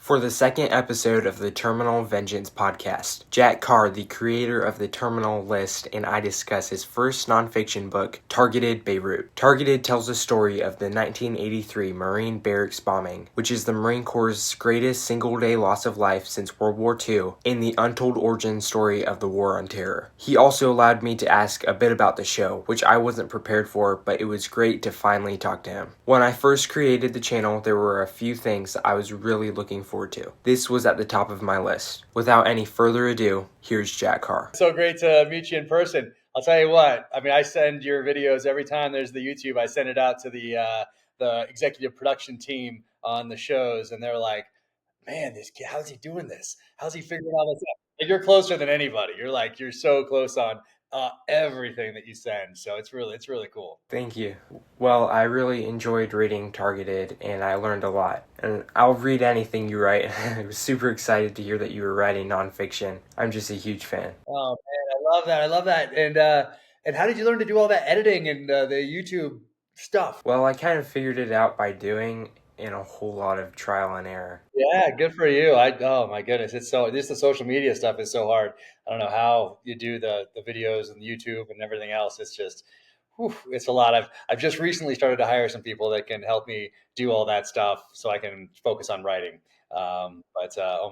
For the second episode of the Terminal Vengeance podcast, Jack Carr, the creator of the Terminal List, and I discuss his first nonfiction book, Targeted Beirut. Targeted tells the story of the 1983 Marine barracks bombing, which is the Marine Corps' greatest single-day loss of life since World War II, and the untold origin story of the War on Terror. He also allowed me to ask a bit about the show, which I wasn't prepared for, but it was great to finally talk to him. When I first created the channel, there were a few things I was really looking forward to. This was at the top of my list. Without any further ado, here's Jack Carr. So great to meet you in person. I'll tell you what, I send your videos every time there's the YouTube. I send it out to the executive production team on the shows, and they're like, man, this kid, how's he doing this? How's he figuring all this out? Like, you're closer than anybody. You're so close on everything that you send. So it's really cool. Thank you. Well, I really enjoyed reading Targeted, and I learned a lot. And I'll read anything you write. I was super excited to hear that you were writing nonfiction. I'm just a huge fan. Oh man, I love that. And how did you learn to do all that editing and the YouTube stuff? Well, I kind of figured it out by doing and a whole lot of trial and error. Yeah, good for you. Oh my goodness, the social media stuff is so hard. I don't know how you do the videos and YouTube and everything else. It's just, it's a lot. I've just recently started to hire some people that can help me do all that stuff so I can focus on writing. Oh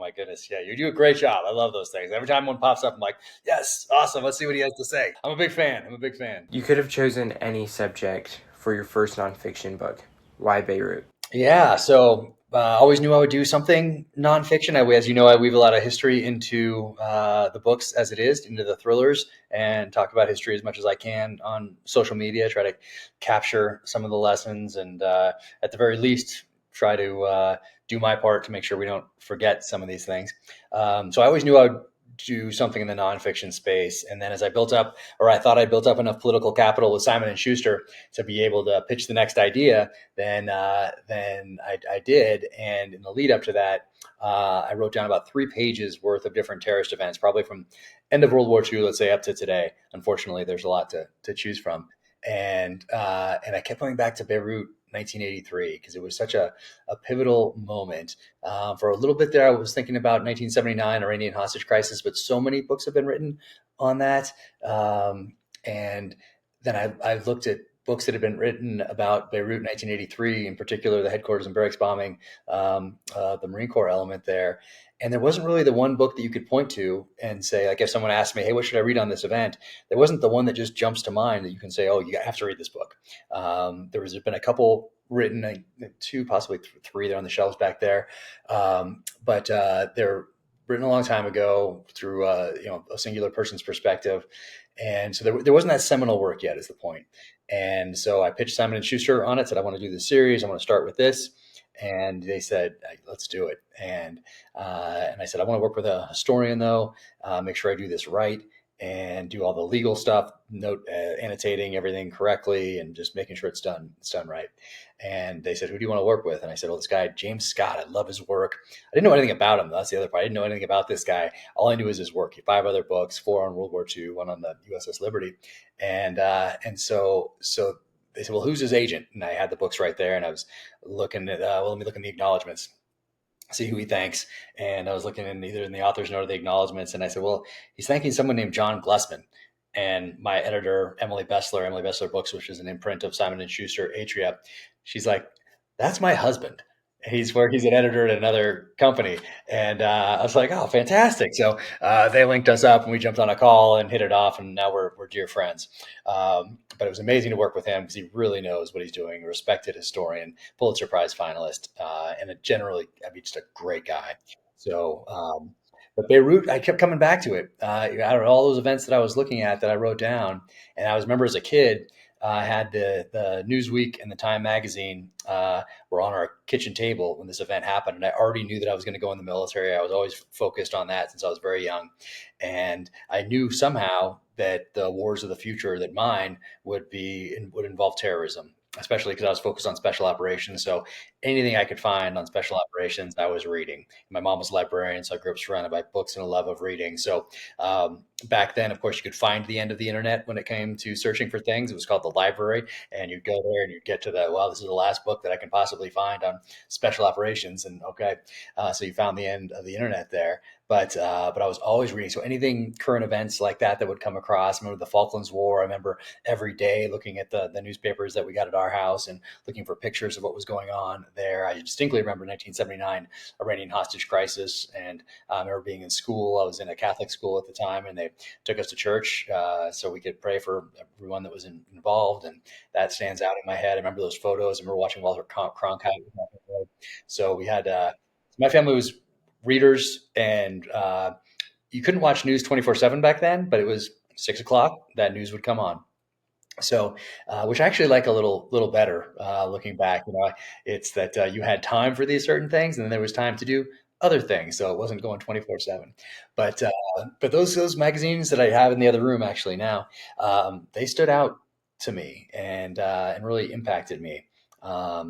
my goodness, yeah, you do a great job. I love those things. Every time one pops up, I'm like, yes, awesome. Let's see what he has to say. I'm a big fan. You could have chosen any subject for your first nonfiction book. Why Beirut? Yeah, so I always knew I would do something nonfiction. As you know, I weave a lot of history into the books as it is, into the thrillers, and talk about history as much as I can on social media, try to capture some of the lessons, and at the very least, try to do my part to make sure we don't forget some of these things. So I always knew I would do something in the nonfiction space. And then as I thought I built up enough political capital with Simon & Schuster to be able to pitch the next idea, then I did. And in the lead up to that, I wrote down about 3 pages worth of different terrorist events, probably from end of World War II, let's say, up to today. Unfortunately, there's a lot to choose from. And I kept going back to Beirut 1983 because it was such a pivotal moment. For a little bit there, I was thinking about 1979 Iranian hostage crisis, but so many books have been written on that. And then I looked at books that have been written about Beirut 1983, in particular, the headquarters and barracks bombing, the Marine Corps element there. And there wasn't really the one book that you could point to and say, like, if someone asked me, hey, what should I read on this event? There wasn't the one that just jumps to mind that you can say, oh, you have to read this book. There's been a couple written, 2, possibly 3, they're on the shelves back there. But they're written a long time ago through a singular person's perspective. And so there wasn't that seminal work yet, is the point. And so I pitched Simon & Schuster on it, said, I want to do this series. I want to start with this. And they said, let's do it. And I said, I want to work with a historian, though, make sure I do this right and do all the legal stuff, annotating everything correctly and just making sure it's done right. And they said, who do you want to work with? And I said, well, this guy, James Scott, I love his work. I didn't know anything about him. That's the other part. I didn't know anything about this guy. All I knew was his work. He had 5 other books, 4 on World War II, 1 on the USS Liberty. And so they said, well, who's his agent? And I had the books right there. And I was looking at, let me look in the acknowledgments, see who he thanks. And I was looking in either in the author's note or the acknowledgments. And I said, well, he's thanking someone named John Glessman. And my editor, Emily Bessler Books, which is an imprint of Simon & Schuster, Atria, she's like, that's my husband. He's an editor at another company. And I was like, oh, fantastic. So they linked us up and we jumped on a call and hit it off. And now we're dear friends. But it was amazing to work with him because he really knows what he's doing, a respected historian, Pulitzer Prize finalist, and just a great guy. So, but Beirut, I kept coming back to it. Out of all those events that I was looking at that I wrote down, and I remember as a kid, I had the Newsweek and the Time magazine were on our kitchen table when this event happened. And I already knew that I was going to go in the military. I was always focused on that since I was very young. And I knew somehow that the wars of the future, that mine would involve terrorism. especially because I was focused on special operations. So anything I could find on special operations, I was reading. My mom was a librarian, so I grew up surrounded by books and a love of reading. So back then, of course, you could find the end of the internet when it came to searching for things. It was called the library, and you'd go there and you'd get to the, well, this is the last book that I can possibly find on special operations. And okay, so you found the end of the internet there. But I was always reading. So anything current events like that would come across. I remember the Falklands War. I remember every day looking at the newspapers that we got at our house and looking for pictures of what was going on there. I distinctly remember 1979 Iranian hostage crisis, and I remember being in school. I was in a Catholic school at the time, and they took us to church so we could pray for everyone that was involved, and that stands out in my head. I remember those photos. I remember watching Walter Cronkite. So we had my family was readers, and you couldn't watch news 24/7 back then, but it was 6 o'clock that news would come on. So, which I actually like a little better looking back. It's that you had time for these certain things, and then there was time to do other things. So it wasn't going 24/7. But those magazines that I have in the other room actually now, they stood out to me and really impacted me. I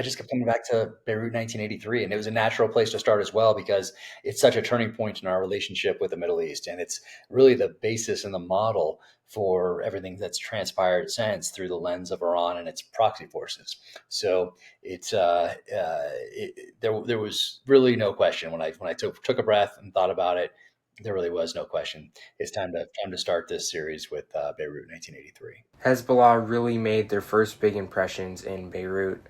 just kept coming back to Beirut 1983, and it was a natural place to start as well because it's such a turning point in our relationship with the Middle East, and it's really the basis and the model for everything that's transpired since through the lens of Iran and its proxy forces. So there was really no question when I took a breath and thought about it. There really was no question. It's time to start this series with Beirut 1983. Hezbollah really made their first big impressions in Beirut.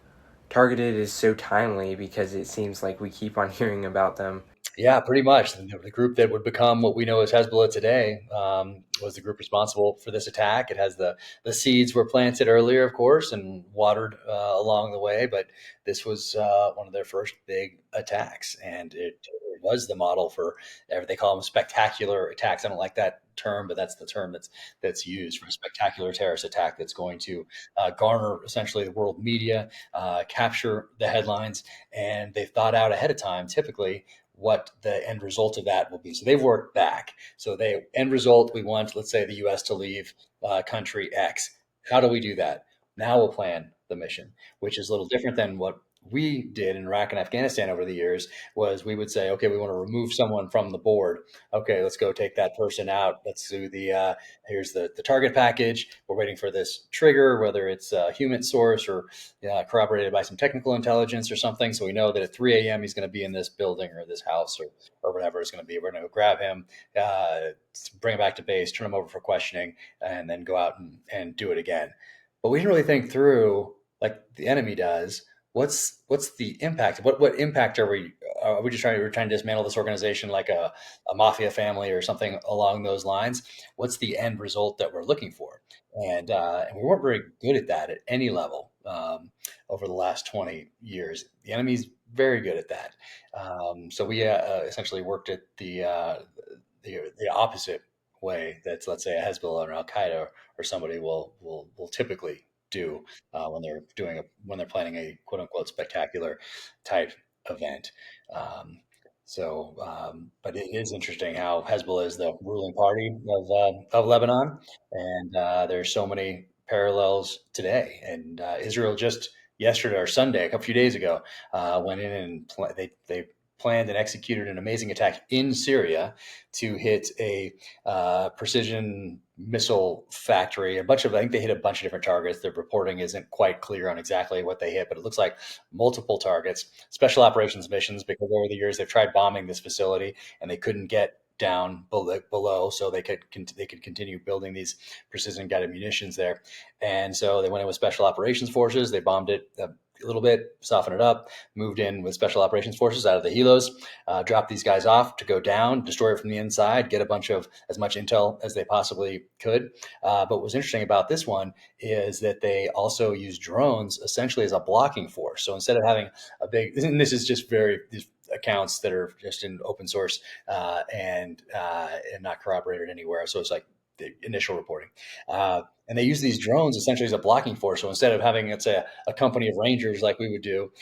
Targeted is so timely because it seems like we keep on hearing about them. Yeah, pretty much. The group that would become what we know as Hezbollah today was the group responsible for this attack. It has the seeds were planted earlier, of course, and watered along the way, but this was one of their first big attacks, and it was the model for, they call them spectacular attacks. I don't like that term, but that's the term that's used for a spectacular terrorist attack that's going to garner essentially the world media, capture the headlines, and they've thought out ahead of time, typically, what the end result of that will be. So they've worked back. So the end result, we want, let's say, the U.S. to leave country X. How do we do that? Now we'll plan the mission, which is a little different than what we did in Iraq and Afghanistan over the years. Was we would say, okay, we want to remove someone from the board. Okay, let's go take that person out. Let's do here's the target package. We're waiting for this trigger, whether it's a human source or corroborated by some technical intelligence or something. So we know that at 3 a.m. he's going to be in this building or this house or whatever it's going to be. We're going to go grab him, bring him back to base, turn him over for questioning, and then go out and do it again. But we didn't really think through, like the enemy does, what's the impact? What impact are we just trying to dismantle this organization like a mafia family or something along those lines? What's the end result that we're looking for? And we weren't very good at that at any level over the last 20 years. The enemy's very good at that. So we essentially worked at the opposite way that, let's say, a Hezbollah or Al Qaeda or somebody will typically do when they're planning a quote unquote spectacular type event. But it is interesting how Hezbollah is the ruling party of Lebanon, and there's so many parallels today. And Israel just yesterday or Sunday, a few days ago, went in and they planned and executed an amazing attack in Syria to hit a precision missile factory. I think they hit a bunch of different targets. Their reporting isn't quite clear on exactly what they hit, but it looks like multiple targets, special operations missions, because over the years they've tried bombing this facility and they couldn't get down below, so they could continue building these precision guided munitions there. And so they went in with special operations forces. They bombed it a little bit, softened it up, moved in with special operations forces out of the helos, dropped these guys off to go down, destroy it from the inside, get as much intel as they possibly could. But what was interesting about this one is that they also used drones essentially as a blocking force. So instead of having a big, and this is just these accounts that are just in open source and not corroborated anywhere. So it's like the initial reporting. And they use these drones essentially as a blocking force. So instead of having, let's say, a company of rangers like we would do,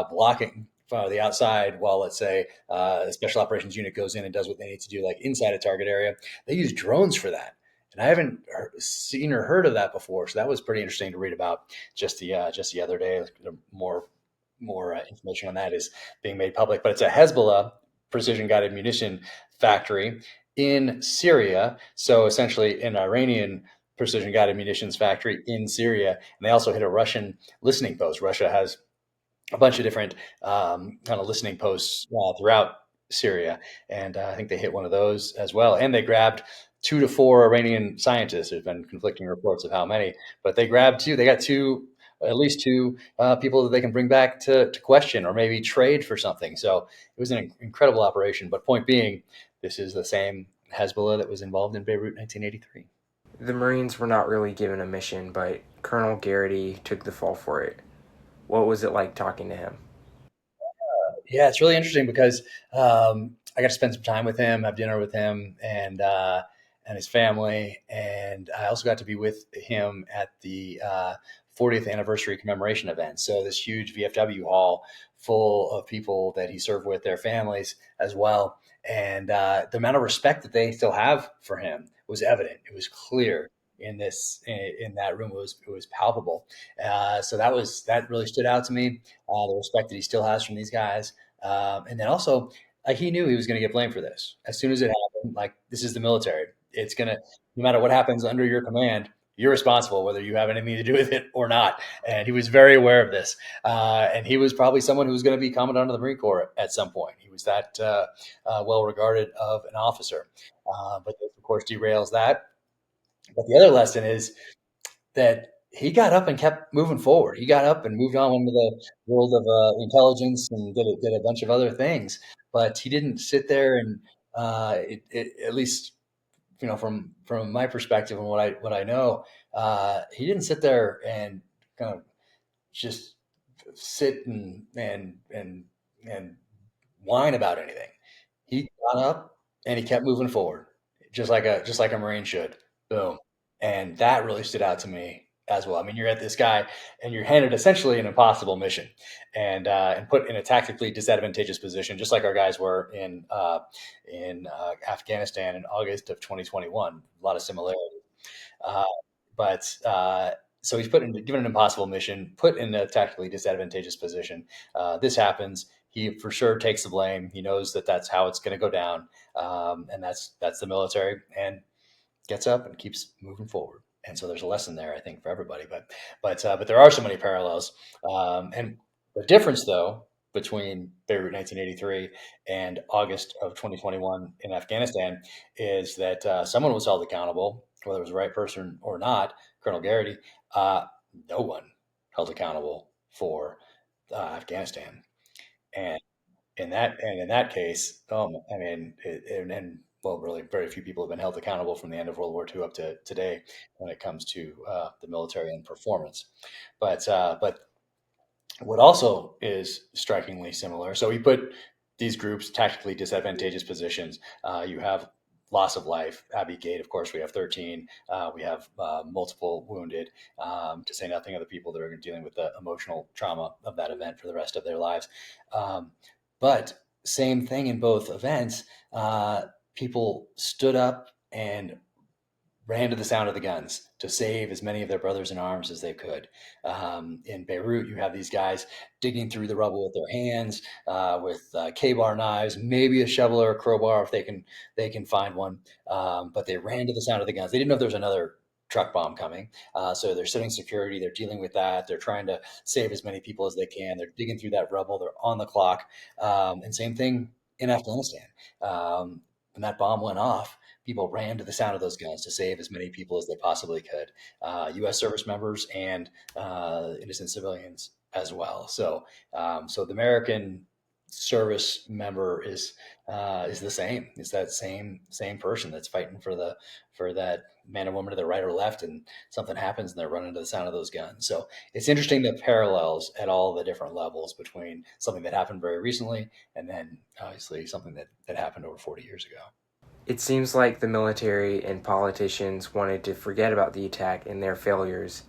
blocking the outside while, let's say, a special operations unit goes in and does what they need to do, like inside a target area, they use drones for that. And I haven't seen or heard of that before, so that was pretty interesting to read about just the other day. More information on that is being made public, but it's a Hezbollah precision guided munition factory in Syria. So essentially, an Iranian precision guided munitions factory in Syria, and they also hit a Russian listening post. Russia has a bunch of different kind of listening posts throughout Syria, and I think they hit one of those as well. And they grabbed 2 to 4 Iranian scientists. There's been conflicting reports of how many, but they grabbed two. They got two, at least two people that they can bring back to question or maybe trade for something. So it was an incredible operation. But point being, this is the same Hezbollah that was involved in Beirut 1983. The Marines were not really given a mission, but Colonel Garrity took the fall for it. What was it like talking to him? Yeah, it's really interesting because I got to spend some time with him, have dinner with him, and his family, and I also got to be with him at the 40th anniversary commemoration event. So this huge VFW hall full of people that he served with, their families as well, and the amount of respect that they still have for him was evident. It was clear in that room. It was palpable. So that really stood out to me. The respect that he still has from these guys. And then also, like he knew he was going to get blamed for this as soon as it happened. Like this is the military; it's gonna, no matter what happens under your command, you're responsible whether you have anything to do with it or not. And he was very aware of this. And he was probably someone who was going to be commandant of the Marine Corps at some point. He was that well regarded of an officer. But this, of course, derails that. But the other lesson is that he got up and kept moving forward. He got up and moved on into the world of intelligence and did a bunch of other things. But he didn't sit there and at least from my perspective and what I know, he didn't sit there and kind of just sit and whine about anything. He got up and he kept moving forward, just like a Marine should. Boom, and that really stood out to me as well. I mean, you're at this guy and you're handed essentially an impossible mission, and put in a tactically disadvantageous position, just like our guys were in Afghanistan in August of 2021. A lot of similarity. Uh, but so he's given an impossible mission, put in a tactically disadvantageous position. This happens. He for sure takes the blame. He knows that that's how it's going to go down, and that's the military. And gets up and keeps moving forward. And so there's a lesson there, I think, for everybody. But there are so many parallels. And the difference, though, between Beirut 1983 and August of 2021 in Afghanistan is that someone was held accountable, whether it was the right person or not, Colonel Garrity. No one held accountable for Afghanistan. And in that case, I mean, and well, really, very few people have been held accountable from the end of World War II up to today when it comes to the military and performance. But what also is strikingly similar. So we put these groups tactically disadvantageous positions. You have loss of life. Abbey Gate, of course, we have 13. We have multiple wounded, to say nothing of the people that are dealing with the emotional trauma of that event for the rest of their lives. But same thing in both events. People stood up and ran to the sound of the guns to save as many of their brothers in arms as they could. In Beirut, you have these guys digging through the rubble with their hands, with K-bar knives, maybe a shovel or a crowbar if they can find one. But they ran to the sound of the guns. They didn't know if there was another truck bomb coming. So they're setting security. They're dealing with that. They're trying to save as many people as they can. They're digging through that rubble. They're on the clock. And same thing in Afghanistan. When that bomb went off, people ran to the sound of those guns to save as many people as they possibly could, U.S. service members and innocent civilians as well. So the American service member is the same. It's that same person that's fighting for that man or woman to the right or left, and something happens and they're running to the sound of those guns. So it's interesting the parallels at all the different levels between something that happened very recently and then obviously something that happened over 40 years ago. It seems like the military and politicians wanted to forget about the attack and their failures,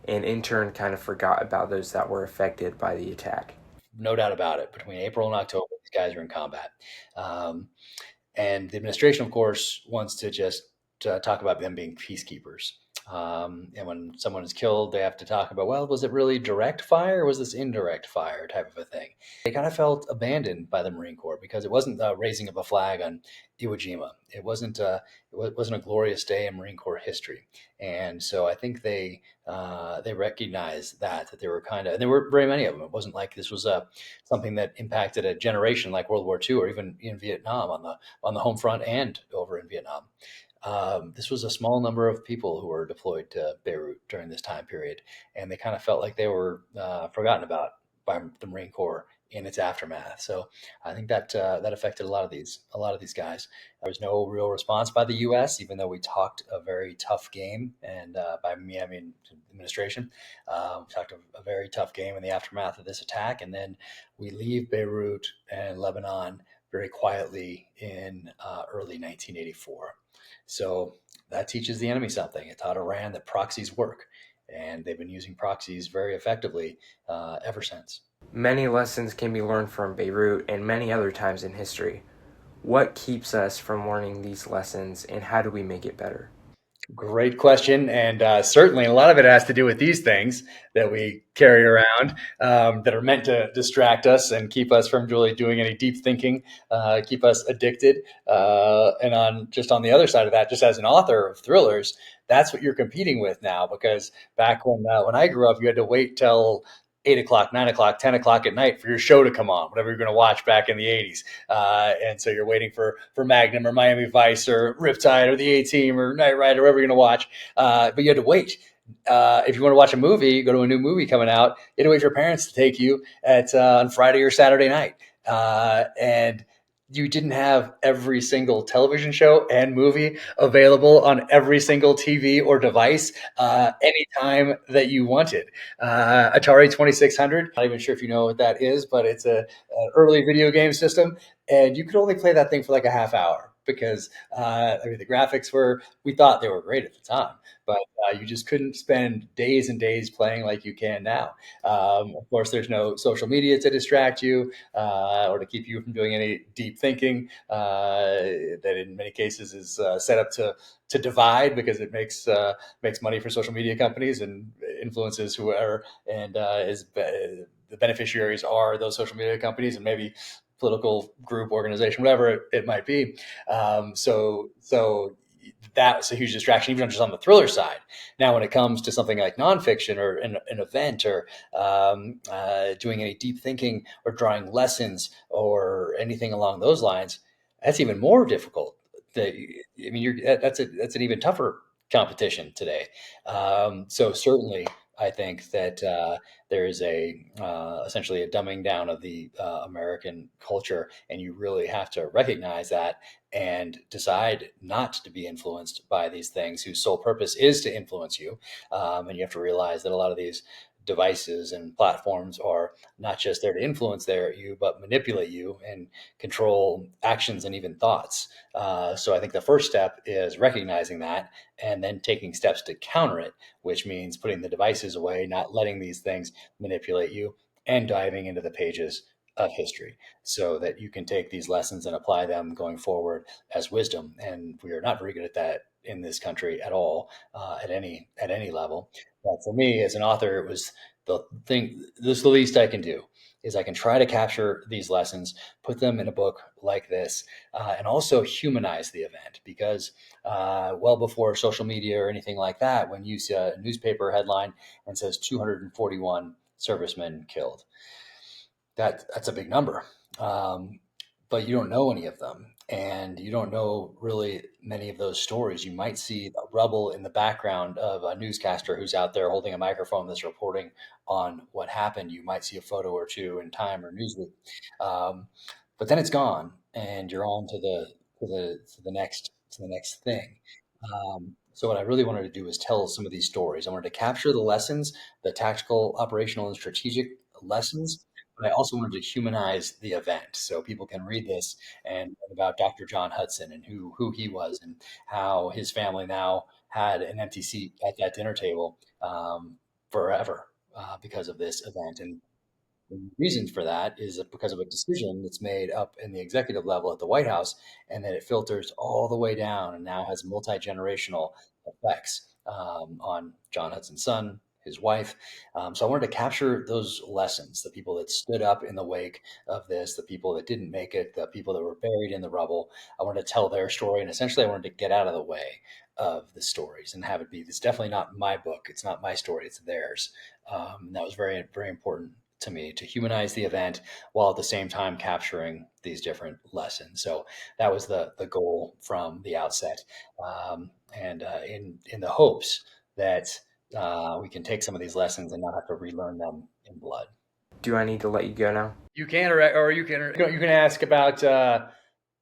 and in turn kind of forgot about those that were affected by the attack. No doubt about it. Between April and October, these guys are in combat. And the administration, of course, wants to just talk about them being peacekeepers. And when someone is killed, they have to talk about, well, was it really direct fire or was this indirect fire type of a thing? They kind of felt abandoned by the Marine Corps because it wasn't the raising of a flag on Iwo Jima. It wasn't a glorious day in Marine Corps history. And so I think they recognized that there were and there were very many of them. It wasn't like this was something that impacted a generation like World War II or even in Vietnam on the home front and over in Vietnam. This was a small number of people who were deployed to Beirut during this time period, and they kind of felt like they were forgotten about by the Marine Corps in its aftermath. So I think that affected a lot of these guys. There was no real response by the U.S., even though we talked a very tough game, and by me I mean the administration. We talked a very tough game in the aftermath of this attack, and then we leave Beirut and Lebanon very quietly in early 1984. So that teaches the enemy something. It taught Iran that proxies work, and they've been using proxies very effectively ever since. Many lessons can be learned from Beirut and many other times in history. What keeps us from learning these lessons, and how do we make it better? Great question. And certainly a lot of it has to do with these things that we carry around that are meant to distract us and keep us from really doing any deep thinking, keep us addicted. And on the other side of that, just as an author of thrillers, that's what you're competing with now. Because back when I grew up, you had to wait till 8 o'clock, 9 o'clock, 10 o'clock at night for your show to come on, whatever you're going to watch back in the 80s. And so you're waiting for Magnum or Miami Vice or Riptide or the A-Team or Knight Rider, whatever you're going to watch. But you had to wait. If you want to watch a movie, you go to a new movie coming out, you had to wait for your parents to take you on Friday or Saturday night. And you didn't have every single television show and movie available on every single TV or device anytime that you wanted. Atari 2600, not even sure if you know what that is, but it's an early video game system. And you could only play that thing for like a half hour because the graphics we thought they were great at the time, but you just couldn't spend days and days playing like you can now. Of course, there's no social media to distract you or to keep you from doing any deep thinking. That in many cases is set up to divide because it makes money for social media companies and influences whoever, and the beneficiaries are those social media companies and maybe political group, organization, whatever it might be. So that's a huge distraction, even just on the thriller side. Now, when it comes to something like nonfiction or an event or doing any deep thinking or drawing lessons or anything along those lines, that's even more difficult. That's an even tougher competition today. So certainly, I think that there is essentially a dumbing down of the American culture, and you really have to recognize that and decide not to be influenced by these things whose sole purpose is to influence you. And you have to realize that a lot of these devices and platforms are not just there to influence you, but manipulate you and control actions and even thoughts. So I think the first step is recognizing that and then taking steps to counter it, which means putting the devices away, not letting these things manipulate you, and diving into the pages of history so that you can take these lessons and apply them going forward as wisdom. And we are not very good at that in this country at all, at any level. But for me as an author, it was this is the least I can do is I can try to capture these lessons, put them in a book like this, and also humanize the event because well before social media or anything like that, when you see a newspaper headline and says 241 servicemen killed, that's a big number. But you don't know any of them, and you don't know really many of those stories. You might see a rubble in the background of a newscaster who's out there holding a microphone that's reporting on what happened. You might see a photo or two in Time or Newsweek, but then it's gone, and you're on to the next thing. So what I really wanted to do is tell some of these stories. I wanted to capture the lessons, the tactical, operational, and strategic lessons, but I also wanted to humanize the event so people can read this and learn about Dr. John Hudson and who he was and how his family now had an empty seat at that dinner table forever because of this event. And The reason for that is because of a decision that's made up in the executive level at the White House, and that it filters all the way down and now has multi-generational effects on John Hudson's son, his wife. So I wanted to capture those lessons, the people that stood up in the wake of this, the people that didn't make it, the people that were buried in the rubble. I wanted to tell their story, and essentially I wanted to get out of the way of the stories and have it be, it's definitely not my book. It's not my story. It's theirs. That was very, very important to me, to humanize the event while at the same time capturing these different lessons. So that was the goal from the outset, and in the hopes that we can take some of these lessons and not have to relearn them in blood. Do I need to let you go now? You can, or you can ask about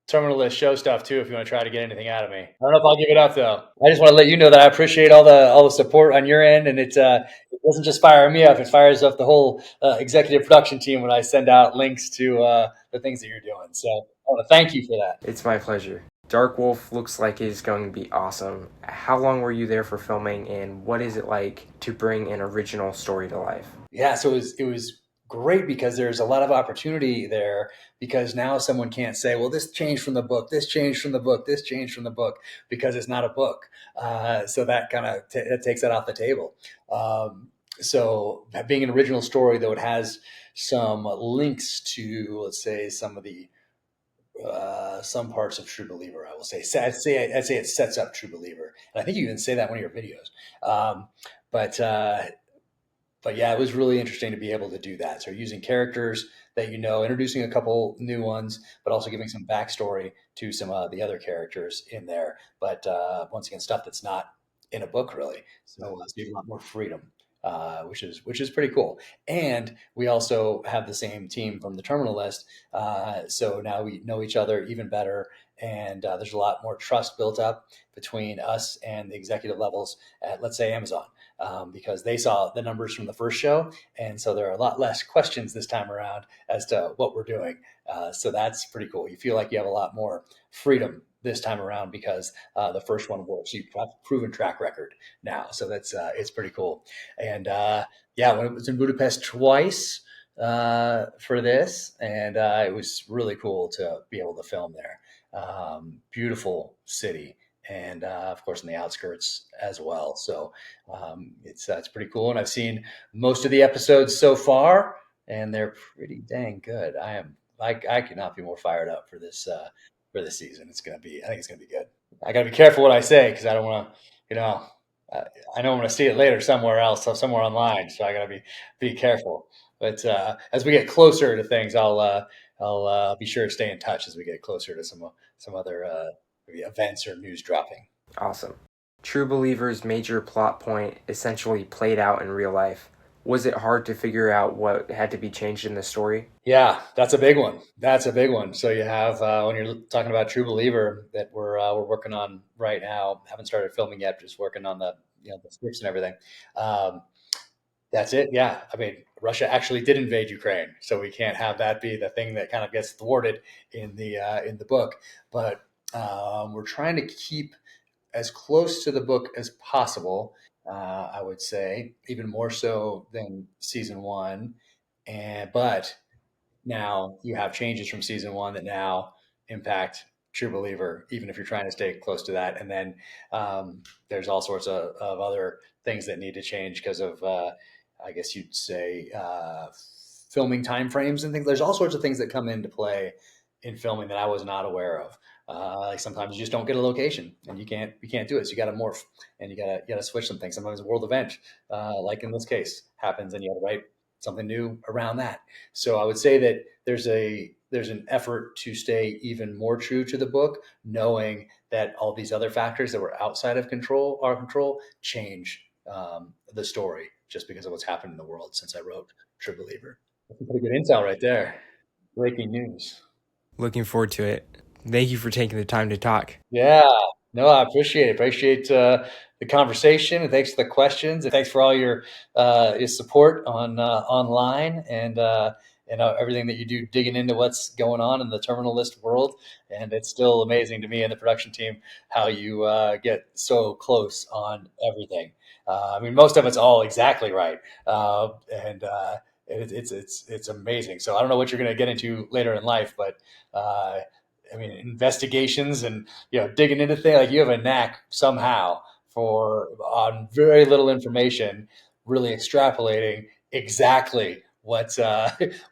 terminal list show stuff too if you want to try to get anything out of me. I don't know if I'll give it up though. I just want to let you know that I appreciate all the support on your end, and it doesn't just fire me up; it fires up the whole executive production team when I send out links to the things that you're doing. So I want to thank you for that. It's my pleasure. Dark Wolf looks like it's going to be awesome. How long were you there for filming, and what is it like to bring an original story to life? Yeah, so it was great because there's a lot of opportunity there, because now someone can't say, well, this changed from the book, this changed from the book, this changed from the book, because it's not a book. So that kind of takes that off the table. So being an original story, though, it has some links to, let's say, some of the some parts of True Believer. I will say, I'd say it sets up True Believer, and I think you even say that in one of your videos. But yeah, it was really interesting to be able to do that. So using characters that introducing a couple new ones, but also giving some backstory to some of the other characters in there. But once again, stuff that's not in a book really. So it's a lot more freedom, which is pretty cool. And we also have the same team from the Terminal List, so now we know each other even better. And there's a lot more trust built up between us and the executive levels at, let's say, Amazon. Because they saw the numbers from the first show. And so there are a lot less questions this time around as to what we're doing. So that's pretty cool. You feel like you have a lot more freedom this time around because the first one works. You've got a proven track record now. So that's it's pretty cool. And yeah, when it was in Budapest twice for this, and it was really cool to be able to film there. Beautiful city. And of course, in the outskirts as well. So it's pretty cool. And I've seen most of the episodes so far, and they're pretty dang good. I could not be more fired up for this season. I think it's gonna be good. I gotta be careful what I say because I don't want to, I know I'm gonna see it later somewhere else, so somewhere online. So I gotta be careful. But as we get closer to things, I'll be sure to stay in touch as we get closer to some other maybe events or news dropping. Awesome. True Believer's major plot point essentially played out in real life. Was it hard to figure out what had to be changed in the story? Yeah, that's a big one. So you have when you're talking about True Believer that we're working on right now. Haven't started filming yet, just working on the the scripts and everything. That's it. Yeah, I mean, Russia actually did invade Ukraine, so we can't have that be the thing that kind of gets thwarted in the book. But we're trying to keep as close to the book as possible. I would say even more so than season one, but now you have changes from season one that now impact True Believer, even if you're trying to stay close to that. And then there's all sorts of other things that need to change because of, I guess you'd say, filming timeframes and things. There's all sorts of things that come into play in filming that I was not aware of. Like sometimes you just don't get a location and you can't do it. So you got to morph and you got to switch some things. Sometimes a world event, like in this case, happens and you got to write something new around that. So I would say that there's an effort to stay even more true to the book, knowing that all these other factors that were outside of our control change the story just because of what's happened in the world since I wrote True Believer. That's a pretty good intel right there. Breaking news. Looking forward to it. Thank you for taking the time to talk. Yeah, no, I appreciate it. Appreciate the conversation, and thanks for the questions, and thanks for all your support on online and everything that you do digging into what's going on in the Terminal List world. And it's still amazing to me and the production team how you get so close on everything. I mean, most of it's all exactly right, and it's amazing. So I don't know what you're going to get into later in life, but I mean, investigations and digging into things, like you have a knack somehow for on very little information, really extrapolating exactly what's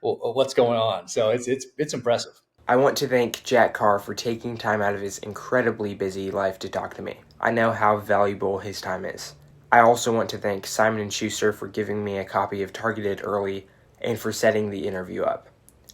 what's going on. So it's impressive. I want to thank Jack Carr for taking time out of his incredibly busy life to talk to me. I know how valuable his time is. I also want to thank Simon & Schuster for giving me a copy of Targeted early and for setting the interview up.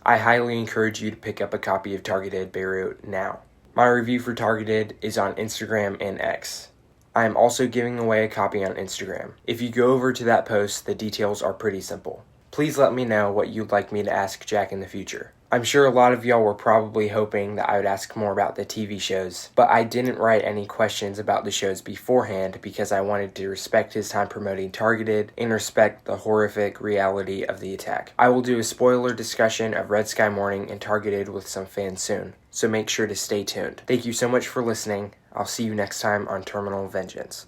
I highly encourage you to pick up a copy of Targeted Beirut now. My review for Targeted is on Instagram and X. I am also giving away a copy on Instagram. If you go over to that post, the details are pretty simple. Please let me know what you'd like me to ask Jack in the future. I'm sure a lot of y'all were probably hoping that I would ask more about the TV shows, but I didn't write any questions about the shows beforehand because I wanted to respect his time promoting Targeted and respect the horrific reality of the attack. I will do a spoiler discussion of Red Sky Mourning and Targeted with some fans soon, so make sure to stay tuned. Thank you so much for listening. I'll see you next time on Terminal Vengeance.